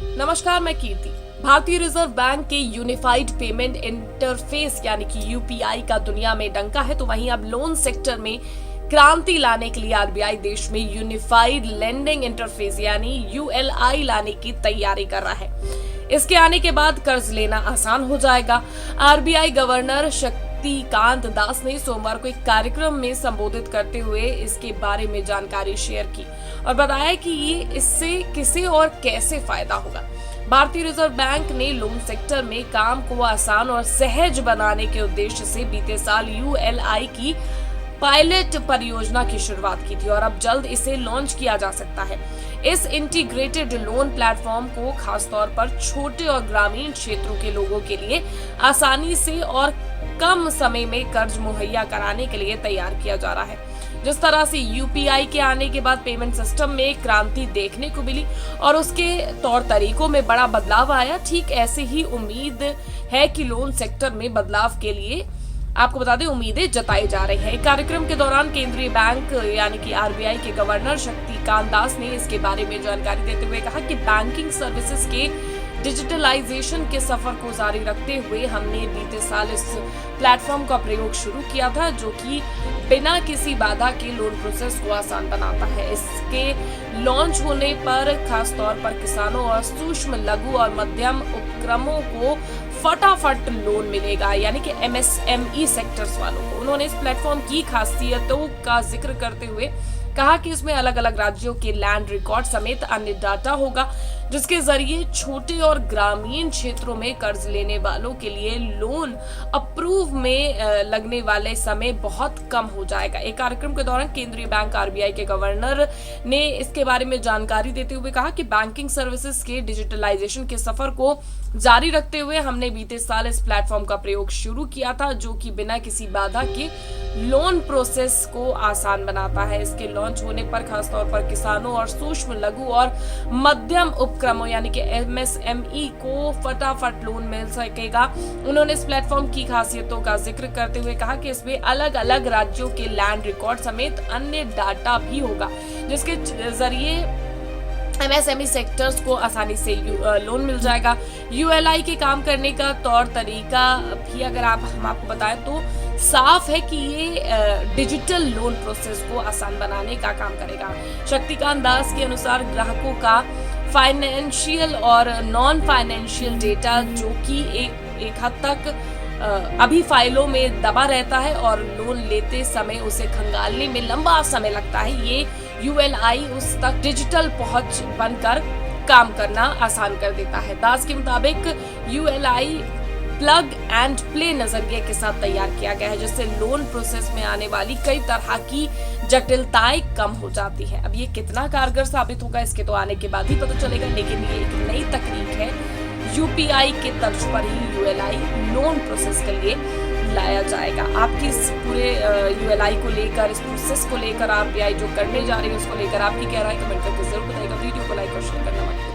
नमस्कार, मैं कीर्ति। भारतीय रिजर्व बैंक के यूनिफाइड पेमेंट इंटरफेस यानी कि यूपीआई का दुनिया में डंका है, तो वहीं अब लोन सेक्टर में क्रांति लाने के लिए आरबीआई देश में यूनिफाइड लेंडिंग इंटरफेस यानी यूएलआई लाने की तैयारी कर रहा है। इसके आने के बाद कर्ज लेना आसान हो जाएगा। आरबीआई गवर्नर शक्तिकांत दास ने सोमवार को एक कार्यक्रम में संबोधित करते हुए इसके बारे में जानकारी शेयर की और बताया कि इससे किसे और कैसे फायदा होगा। भारतीय रिजर्व बैंक ने लोन सेक्टर में काम को आसान और सहज बनाने के उद्देश्य से बीते साल यूएलआई की पायलट परियोजना की शुरुआत की थी और अब जल्द इसे लॉन्च किया जा सकता है। इस इंटीग्रेटेड लोन प्लेटफॉर्म को खासतौर पर छोटे और ग्रामीण क्षेत्रों के लोगों के लिए आसानी से और कम समय में कर्ज मुहैया कराने के लिए तैयार किया जा रहा है। जिस तरह से यूपीआई के आने के बाद पेमेंट सिस्टम में क्रांति देखने को मिली और उसके तौर तरीकों में बड़ा बदलाव आया, ठीक ऐसे ही उम्मीद है कि लोन सेक्टर में बदलाव के लिए आपको बता दें उम्मीदें जताई जा रही हैं। कार्यक्रम के दौरान केंद्रीय बैंक यानी कि आरबीआई के गवर्नर शक्तिकांत दास ने इसके बारे में जानकारी देते हुए कहा कि बैंकिंग सर्विसेज के डिजिटलाइजेशन के सफर को जारी रखते हुए हमने बीते साल इस प्लेटफॉर्म का प्रयोग शुरू किया था, जो कि बिना किसी बाधा के लोन प्रोसेस को आसान बनाता है। इसके लॉन्च होने पर खास तौर पर किसानों और सूक्ष्म, लघु और मध्यम उपक्रमों को फटाफट लोन मिलेगा, यानी कि एमएसएमई सेक्टर्स वालों को। उन्होंने इस प्लेटफॉर्म की खासियतों का जिक्र करते हुए कहा कि इसमें अलग अलग राज्यों के लैंड रिकॉर्ड समेत अन्य डाटा होगा, जिसके जरिए छोटे और ग्रामीण क्षेत्रों में कर्ज लेने वालों के लिए लोन अप्रूव में लगने वाले समय बहुत कम हो जाएगा। एक कार्यक्रम के दौरान केंद्रीय बैंक आरबीआई के गवर्नर ने इसके बारे में जानकारी देते हुए कहा कि बैंकिंग सर्विसेज के डिजिटलाइजेशन के सफर को जारी रखते हुए हमने बीते साल इस प्लेटफॉर्म का प्रयोग शुरू किया था, जो कि बिना किसी बाधा के लोन प्रोसेस को आसान बनाता है। इसके लॉन्च होने पर खासतौर पर किसानों और सूक्ष्म, लघु और मध्यम उपक्रमों यानी कि एमएसएमई को फटाफट लोन मिल सकेगा। उन्होंने इस प्लेटफॉर्म की खासियतों का जिक्र करते हुए कहा कि इसमें अलग अलग राज्यों के लैंड रिकॉर्ड समेत अन्य डाटा भी होगा, जिसके जरिए एमएसएमई सेक्टर्स को आसानी से लोन मिल जाएगा। यूएलआई के काम करने का तौर तरीका भी अगर हम आपको बताएं तो साफ है कि ये डिजिटल लोन प्रोसेस को आसान बनाने का काम करेगा। शक्तिकांत दास के अनुसार ग्राहकों का फाइनेंशियल और नॉन फाइनेंशियल डेटा, जो कि एक हद तक अभी फाइलों में दबा रहता है और लोन लेते समय उसे खंगालने में लंबा समय लगता है, ये यूएलआई उस तक डिजिटल पहुंच बनकर काम करना आसान कर देता है। दास के मुताबिक यूएलआई प्लग एंड प्ले नजरिए के साथ तैयार किया गया है, जिससे लोन प्रोसेस में आने वाली कई तरह की जटिलताएं कम हो जाती है। अब ये कितना कारगर साबित होगा इसके तो आने के बाद ही पता चलेगा, लेकिन ये एक नई तकनीक है। यूपीआई के तर्ज पर ही यूएलआई लोन प्रोसेस के लिए लाया जाएगा। आपकी इस पूरे यूएलआई को लेकर, इस प्रोसेस को लेकर आरबीआई जो करने जा रही है उसको लेकर आपकी क्या राय, कमेंट करके जरूर बताइएगा। वीडियो को लाइक और शेयर करना मत भूलिएगा।